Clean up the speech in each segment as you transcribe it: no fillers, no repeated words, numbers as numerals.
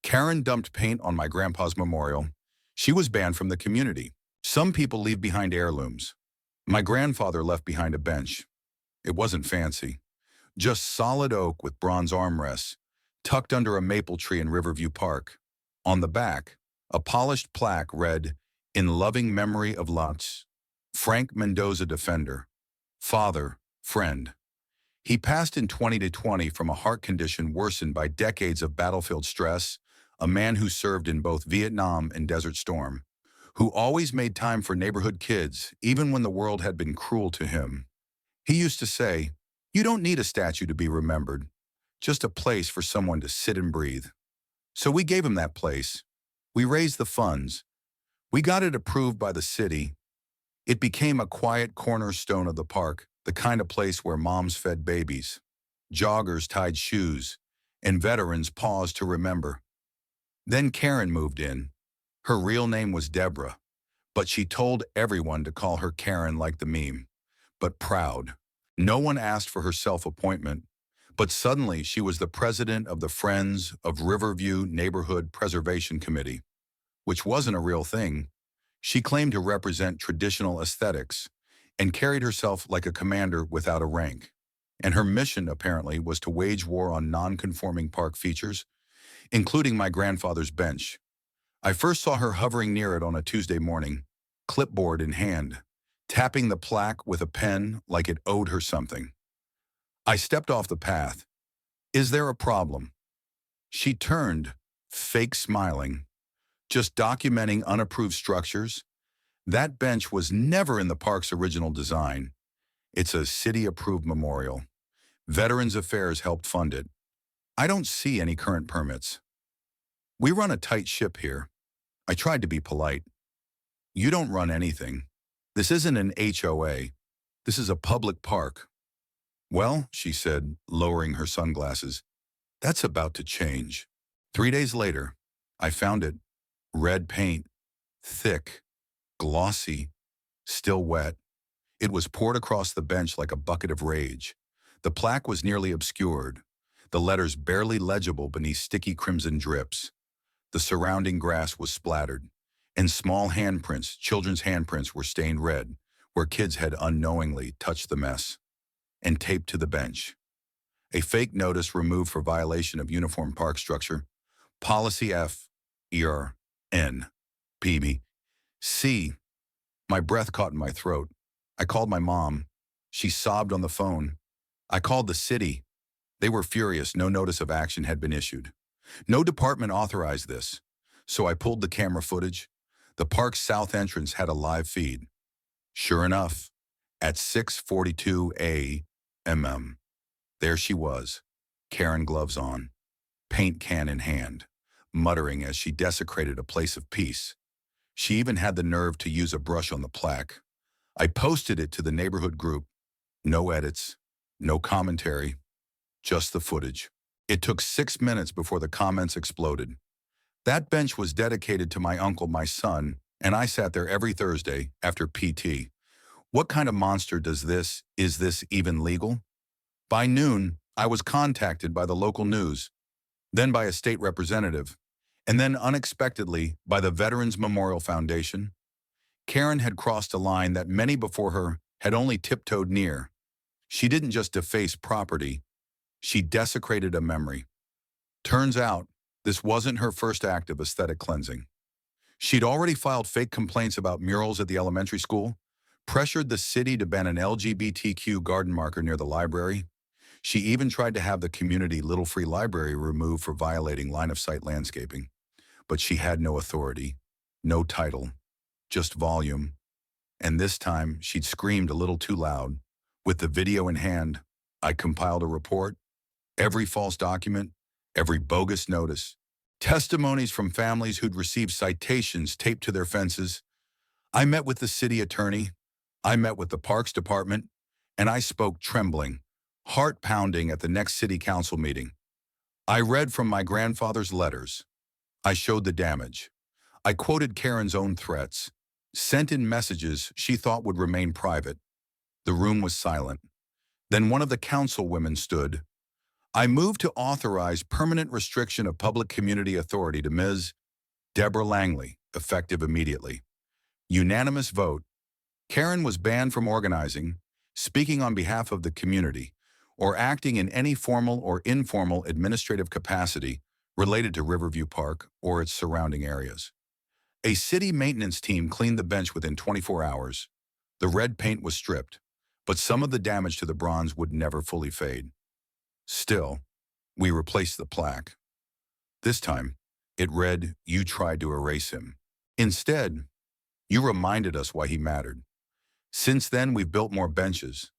Karen dumped paint on my grandpa's memorial. She was banned from the community. Some people leave behind heirlooms. My grandfather left behind a bench. It wasn't fancy. Just solid oak with bronze armrests, tucked under a maple tree in Riverview Park. On the back, a polished plaque read, "In loving memory of Lutz, Frank Mendoza defender, father, friend." He passed in 2020 from a heart condition worsened by decades of battlefield stress, a man who served in both Vietnam and Desert Storm, who always made time for neighborhood kids, even when the world had been cruel to him. He used to say, "You don't need a statue to be remembered, just a place for someone to sit and breathe." So we gave him that place. We raised the funds. We got it approved by the city. It became a quiet cornerstone of the park, the kind of place where moms fed babies, joggers tied shoes, and veterans paused to remember. Then Karen moved in. Her real name was Deborah, but she told everyone to call her Karen like the meme, but proud. No one asked for her self-appointment, but suddenly she was the president of the Friends of Riverview Neighborhood Preservation Committee, which wasn't a real thing. She claimed to represent traditional aesthetics and carried herself like a commander without a rank. And her mission, apparently, was to wage war on non-conforming park features, including my grandfather's bench. I first saw her hovering near it on a Tuesday morning, clipboard in hand, tapping the plaque with a pen like it owed her something. I stepped off the path. "Is there a problem?" She turned, fake smiling, just documenting unapproved structures. That bench was never in the park's original design. It's a city-approved memorial. Veterans Affairs helped fund it. I don't see any current permits. We run a tight ship here. I tried to be polite. You don't run anything. This isn't an HOA. This is a public park. Well, she said, lowering her sunglasses, that's about to change. 3 days later, I found it. Red paint, thick, glossy, still wet. It was poured across the bench like a bucket of rage. The plaque was nearly obscured, the letters barely legible beneath sticky crimson drips. The surrounding grass was splattered, and small handprints, children's handprints, were stained red, where kids had unknowingly touched the mess, and taped to the bench. A fake notice removed for violation of Uniform Park Structure, Policy F, ER, N, C. My breath caught in my throat. I called my mom. She sobbed on the phone. I called the city. They were furious. No notice of action had been issued. No department authorized this. So I pulled the camera footage. The park's south entrance had a live feed. Sure enough, at 6:42 a.m., there she was, Karen gloves on, paint can in hand, muttering as she desecrated a place of peace. She even had the nerve to use a brush on the plaque. I posted it to the neighborhood group. No edits, no commentary, just the footage. It took 6 minutes before the comments exploded. That bench was dedicated to my uncle, my son, and I sat there every Thursday after PT. What kind of monster does this? Is this even legal? By noon, I was contacted by the local news, then by a state representative, and then unexpectedly by the Veterans Memorial Foundation. Karen had crossed a line that many before her had only tiptoed near. She didn't just deface property, she desecrated a memory. Turns out, this wasn't her first act of aesthetic cleansing. She'd already filed fake complaints about murals at the elementary school, pressured the city to ban an LGBTQ garden marker near the library. She even tried to have the community Little Free Library removed for violating line-of-sight landscaping. But she had no authority, no title, just volume. And this time, she'd screamed a little too loud. With the video in hand, I compiled a report. Every false document, every bogus notice, testimonies from families who'd received citations taped to their fences. I met with the city attorney, I met with the Parks Department, and I spoke trembling, heart pounding at the next city council meeting. I read from my grandfather's letters. I showed the damage. I quoted Karen's own threats, sent in messages she thought would remain private. The room was silent. Then one of the councilwomen stood. I move to authorize permanent restriction of public community authority to Ms. Deborah Langley, effective immediately. Unanimous vote. Karen was banned from organizing, speaking on behalf of the community, or acting in any formal or informal administrative capacity related to Riverview Park or its surrounding areas. A city maintenance team cleaned the bench within 24 hours. The red paint was stripped, but some of the damage to the bronze would never fully fade. Still, we replaced the plaque. This time, it read, "You tried to erase him." Instead, you reminded us why he mattered. Since then, we've built more benches.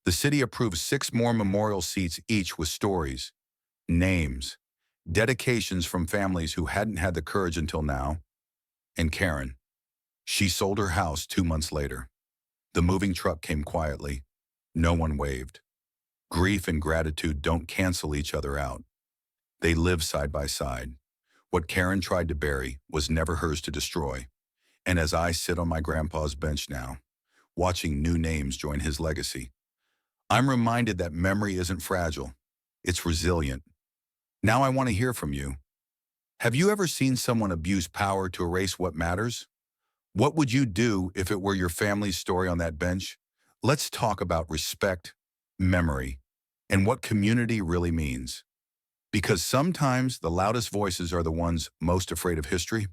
The city approved 6 more memorial seats, each with stories, names, dedications from families who hadn't had the courage until now. And Karen, she sold her house 2 months later. The moving truck came quietly. No one waved. Grief and gratitude don't cancel each other out. They live side by side. What Karen tried to bury was never hers to destroy. And as I sit on my grandpa's bench now, watching new names join his legacy, I'm reminded that memory isn't fragile. It's resilient. Now I want to hear from you. Have you ever seen someone abuse power to erase what matters? What would you do if it were your family's story on that bench? Let's talk about respect, memory, and what community really means. Because sometimes the loudest voices are the ones most afraid of history.